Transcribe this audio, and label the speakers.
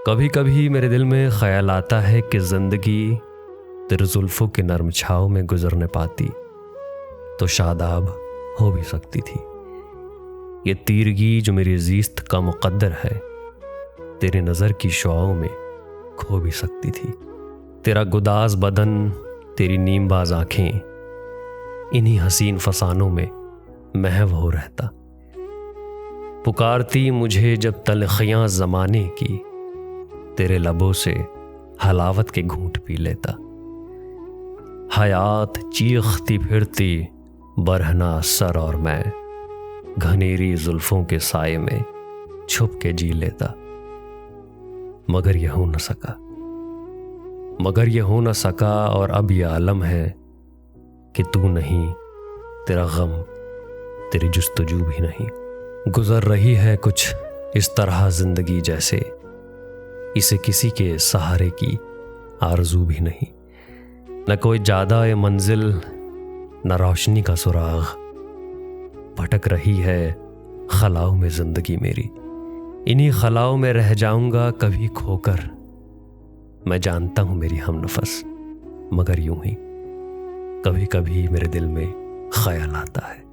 Speaker 1: कभी कभी मेरे दिल में ख्याल आता है कि जिंदगी तेरे जुल्फों के नर्म छाव में गुजरने पाती तो शादाब हो भी सकती थी। ये तीरगी जो मेरी ज़ीस्त का मुक़द्दर है तेरी नज़र की शुआओं में खो भी सकती थी। तेरा गुदाज बदन, तेरी नीमबाज आँखें, इन्हीं हसीन फसानों में महव हो रहता। पुकारती मुझे जब तलखियाँ ज़माने की, तेरे लबों से हलावत के घूंट पी लेता। हयात चीखती फिरती बरहना सर और मैं घनेरी जुल्फों के साये में छुप के जी लेता। मगर यह हो न सका और अब यह आलम है कि तू नहीं, तेरा गम, तेरी जुस्तजू भी नहीं। गुजर रही है कुछ इस तरह जिंदगी जैसे इसे किसी के सहारे की आरज़ू भी नहीं। न कोई जादा ये मंजिल, न रोशनी का सुराग, भटक रही है खलाओं में जिंदगी मेरी। इन्हीं खलाओं में रह जाऊंगा कभी खोकर, मैं जानता हूं मेरी हमनफस, मगर यूं ही कभी कभी मेरे दिल में ख्याल आता है।